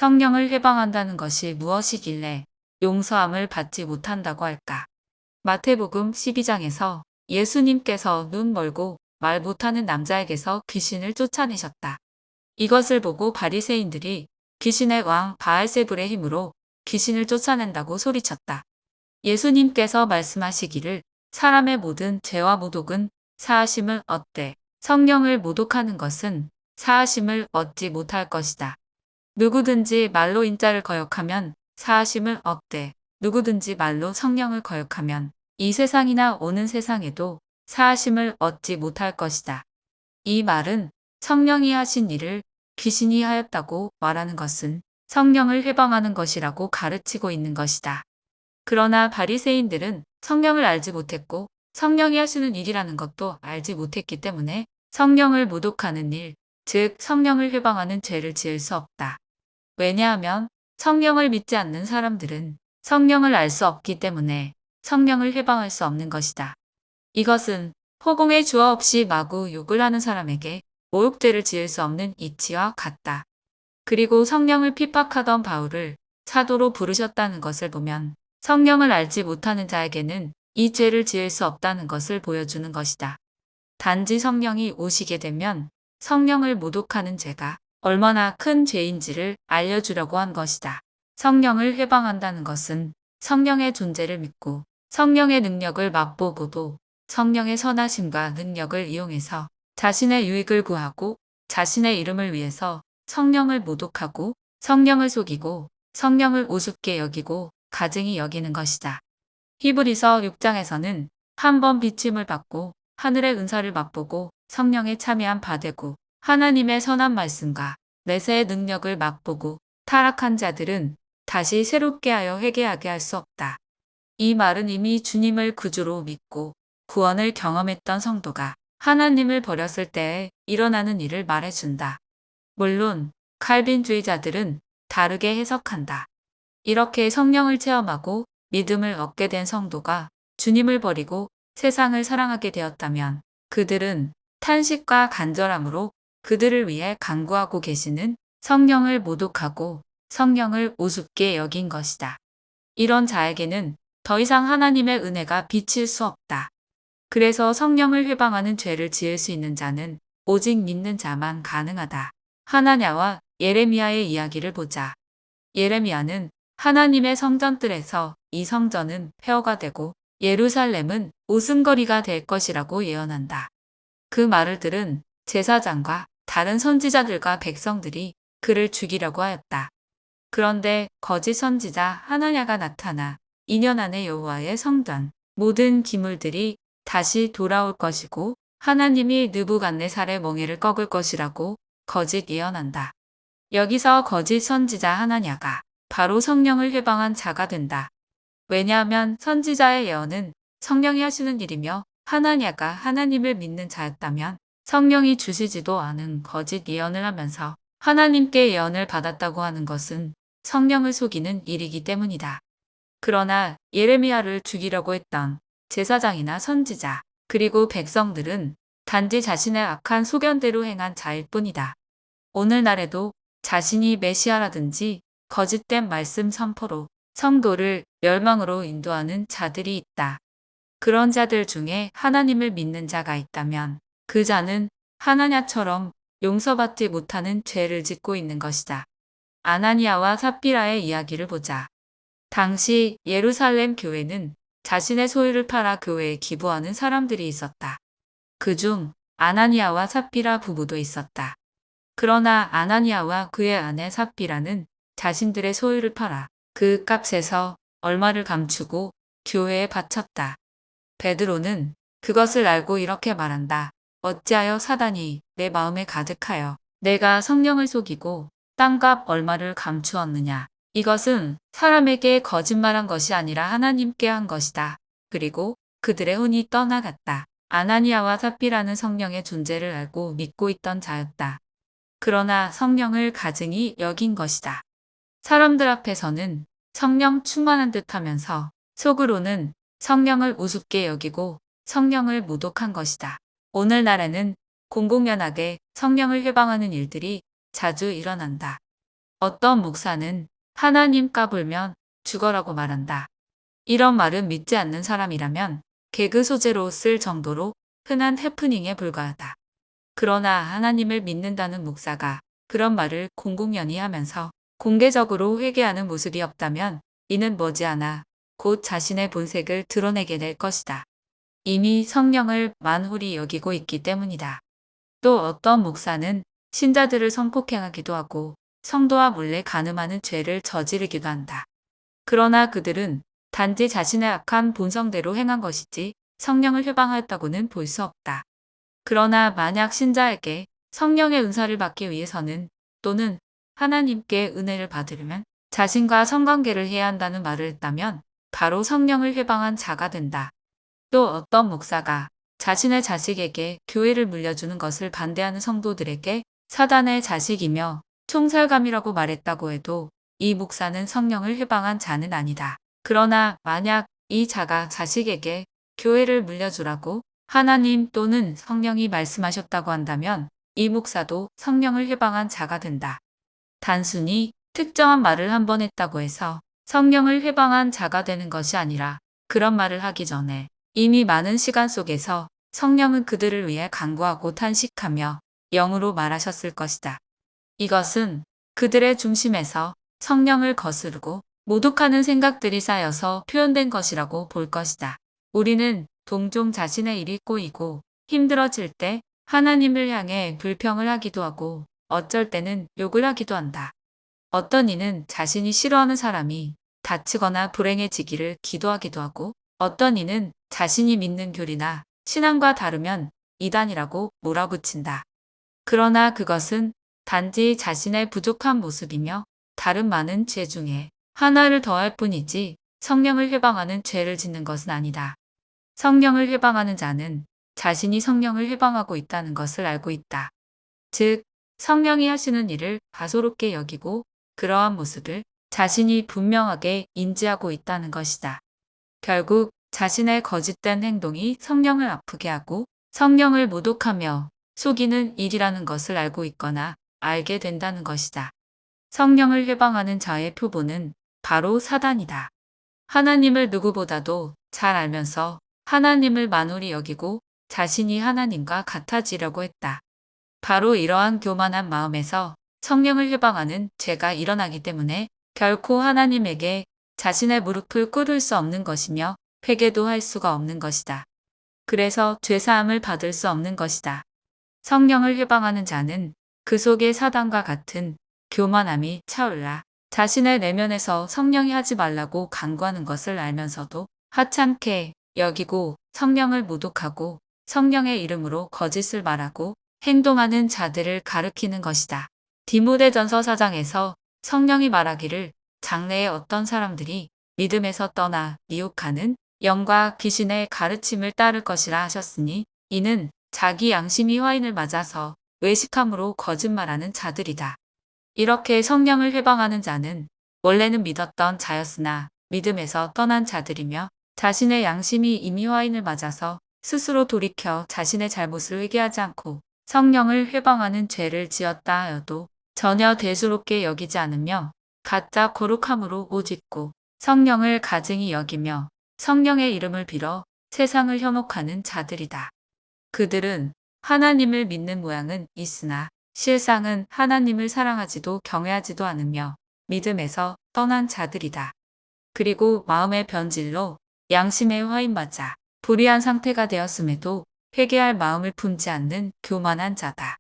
성령을 회방한다는 것이 무엇이길래 용서함을 받지 못한다고 할까? 마태복음 12장에서 예수님께서 눈 멀고 말 못하는 남자에게서 귀신을 쫓아내셨다. 이것을 보고 바리새인들이 귀신의 왕 바알세불의 힘으로 귀신을 쫓아낸다고 소리쳤다. 예수님께서 말씀하시기를 사람의 모든 죄와 모독은 사하심을 얻되 성령을 모독하는 것은 사하심을 얻지 못할 것이다. 누구든지 말로 인자를 거역하면 사하심을 얻되 누구든지 말로 성령을 거역하면 이 세상이나 오는 세상에도 사하심을 얻지 못할 것이다. 이 말은 성령이 하신 일을 귀신이 하였다고 말하는 것은 성령을 회방하는 것이라고 가르치고 있는 것이다. 그러나 바리새인들은 성령을 알지 못했고 성령이 하시는 일이라는 것도 알지 못했기 때문에 성령을 모독하는 일, 즉 성령을 회방하는 죄를 지을 수 없다. 왜냐하면 성령을 믿지 않는 사람들은 성령을 알 수 없기 때문에 성령을 회방할 수 없는 것이다. 이것은 호공의 주어 없이 마구 욕을 하는 사람에게 모욕죄를 지을 수 없는 이치와 같다. 그리고 성령을 핍박하던 바울을 사도로 부르셨다는 것을 보면 성령을 알지 못하는 자에게는 이 죄를 지을 수 없다는 것을 보여주는 것이다. 단지 성령이 오시게 되면 성령을 모독하는 죄가 얼마나 큰 죄인지를 알려주려고 한 것이다. 성령을 회방한다는 것은 성령의 존재를 믿고 성령의 능력을 맛보고도 성령의 선하심과 능력을 이용해서 자신의 유익을 구하고 자신의 이름을 위해서 성령을 모독하고 성령을 속이고 성령을 우습게 여기고 가증히 여기는 것이다. 히브리서 6장에서는 한 번 비침을 받고 하늘의 은사를 맛보고 성령에 참여한 바 되고 하나님의 선한 말씀과 내세의 능력을 맛보고 타락한 자들은 다시 새롭게 하여 회개하게 할 수 없다. 이 말은 이미 주님을 구주로 믿고 구원을 경험했던 성도가 하나님을 버렸을 때에 일어나는 일을 말해준다. 물론 칼빈주의자들은 다르게 해석한다. 이렇게 성령을 체험하고 믿음을 얻게 된 성도가 주님을 버리고 세상을 사랑하게 되었다면 그들은 탄식과 간절함으로 그들을 위해 간구하고 계시는 성령을 모독하고 성령을 우습게 여긴 것이다. 이런 자에게는 더 이상 하나님의 은혜가 비칠 수 없다. 그래서 성령을 회방하는 죄를 지을 수 있는 자는 오직 믿는 자만 가능하다. 하나냐와 예레미야의 이야기를 보자. 예레미야는 하나님의 성전뜰에서 이 성전은 폐허가 되고 예루살렘은 웃음거리가 될 것이라고 예언한다. 그 말을 들은 제사장과 다른 선지자들과 백성들이 그를 죽이려고 하였다. 그런데 거짓 선지자 하나냐가 나타나 2년 안에 여호와의 성전 모든 기물들이 다시 돌아올 것이고 하나님이 느부갓네살의 멍에를 꺾을 것이라고 거짓 예언한다. 여기서 거짓 선지자 하나냐가 바로 성령을 회방한 자가 된다. 왜냐하면 선지자의 예언은 성령이 하시는 일이며 하나냐가 하나님을 믿는 자였다면 성령이 주시지도 않은 거짓 예언을 하면서 하나님께 예언을 받았다고 하는 것은 성령을 속이는 일이기 때문이다. 그러나 예레미야를 죽이려고 했던 제사장이나 선지자 그리고 백성들은 단지 자신의 악한 소견대로 행한 자일 뿐이다. 오늘날에도 자신이 메시아라든지 거짓된 말씀 선포로 성도를 멸망으로 인도하는 자들이 있다. 그런 자들 중에 하나님을 믿는 자가 있다면 그 자는 하나냐처럼 용서받지 못하는 죄를 짓고 있는 것이다. 아나니아와 삽비라의 이야기를 보자. 당시 예루살렘 교회는 자신의 소유를 팔아 교회에 기부하는 사람들이 있었다. 그중 아나니아와 삽비라 부부도 있었다. 그러나 아나니아와 그의 아내 삽비라는 자신들의 소유를 팔아 그 값에서 얼마를 감추고 교회에 바쳤다. 베드로는 그것을 알고 이렇게 말한다. 어찌하여 사단이 내 마음에 가득하여 내가 성령을 속이고 땅값 얼마를 감추었느냐. 이것은 사람에게 거짓말한 것이 아니라 하나님께 한 것이다. 그리고 그들의 혼이 떠나갔다. 아나니아와 삽비라는 성령의 존재를 알고 믿고 있던 자였다. 그러나 성령을 가증히 여긴 것이다. 사람들 앞에서는 성령 충만한 듯 하면서 속으로는 성령을 우습게 여기고 성령을 모독한 것이다. 오늘날에는 공공연하게 성령을 회방하는 일들이 자주 일어난다. 어떤 목사는 하나님 까불면 죽어라고 말한다. 이런 말은 믿지 않는 사람이라면 개그 소재로 쓸 정도로 흔한 해프닝에 불과하다. 그러나 하나님을 믿는다는 목사가 그런 말을 공공연히하면서 공개적으로 회개하는 모습이 없다면 이는 머지않아 곧 자신의 본색을 드러내게 될 것이다. 이미 성령을 만홀히 여기고 있기 때문이다. 또 어떤 목사는 신자들을 성폭행하기도 하고 성도와 몰래 간음하는 죄를 저지르기도 한다. 그러나 그들은 단지 자신의 악한 본성대로 행한 것이지 성령을 회방하였다고는 볼 수 없다. 그러나 만약 신자에게 성령의 은사를 받기 위해서는 또는 하나님께 은혜를 받으려면 자신과 성관계를 해야 한다는 말을 했다면 바로 성령을 회방한 자가 된다. 또 어떤 목사가 자신의 자식에게 교회를 물려주는 것을 반대하는 성도들에게 사단의 자식이며 총살감이라고 말했다고 해도 이 목사는 성령을 회방한 자는 아니다. 그러나 만약 이 자가 자식에게 교회를 물려주라고 하나님 또는 성령이 말씀하셨다고 한다면 이 목사도 성령을 회방한 자가 된다. 단순히 특정한 말을 한 번 했다고 해서 성령을 회방한 자가 되는 것이 아니라 그런 말을 하기 전에 이미 많은 시간 속에서 성령은 그들을 위해 간구하고 탄식하며 영으로 말하셨을 것이다. 이것은 그들의 중심에서 성령을 거스르고 모독하는 생각들이 쌓여서 표현된 것이라고 볼 것이다. 우리는 종종 자신의 일이 꼬이고 힘들어질 때 하나님을 향해 불평을 하기도 하고 어쩔 때는 욕을 하기도 한다. 어떤 이는 자신이 싫어하는 사람이 다치거나 불행해지기를 기도하기도 하고 어떤 이는 자신이 믿는 교리나 신앙과 다르면 이단이라고 몰아붙인다. 그러나 그것은 단지 자신의 부족한 모습이며 다른 많은 죄 중에 하나를 더할 뿐이지 성령을 회방하는 죄를 짓는 것은 아니다. 성령을 회방하는 자는 자신이 성령을 회방하고 있다는 것을 알고 있다. 즉, 성령이 하시는 일을 가소롭게 여기고 그러한 모습을 자신이 분명하게 인지하고 있다는 것이다. 결국 자신의 거짓된 행동이 성령을 아프게 하고 성령을 모독하며 속이는 일이라는 것을 알고 있거나 알게 된다는 것이다. 성령을 회방하는 자의 표본은 바로 사단이다. 하나님을 누구보다도 잘 알면서 하나님을 만홀히 여기고 자신이 하나님과 같아지려고 했다. 바로 이러한 교만한 마음에서 성령을 회방하는 죄가 일어나기 때문에 결코 하나님에게 자신의 무릎을 꿇을 수 없는 것이며 회개도 할 수가 없는 것이다. 그래서 죄사함을 받을 수 없는 것이다. 성령을 회방하는 자는 그 속에 사단과 같은 교만함이 차올라 자신의 내면에서 성령이 하지 말라고 간구하는 것을 알면서도 하찮게 여기고 성령을 모독하고 성령의 이름으로 거짓을 말하고 행동하는 자들을 가리키는 것이다. 디모데전서 4장에서 성령이 말하기를 장래에 어떤 사람들이 믿음에서 떠나 미혹하는 영과 귀신의 가르침을 따를 것이라 하셨으니 이는 자기 양심이 화인을 맞아서 외식함으로 거짓말하는 자들이다. 이렇게 성령을 회방하는 자는 원래는 믿었던 자였으나 믿음에서 떠난 자들이며 자신의 양심이 이미 화인을 맞아서 스스로 돌이켜 자신의 잘못을 회개하지 않고 성령을 회방하는 죄를 지었다 하여도 전혀 대수롭게 여기지 않으며 가짜 거룩함으로 오짓고 성령을 가증히 여기며 성령의 이름을 빌어 세상을 현혹하는 자들이다. 그들은 하나님을 믿는 모양은 있으나 실상은 하나님을 사랑하지도 경외하지도 않으며 믿음에서 떠난 자들이다. 그리고 마음의 변질로 양심의 화인 맞아 불의한 상태가 되었음에도 회개할 마음을 품지 않는 교만한 자다.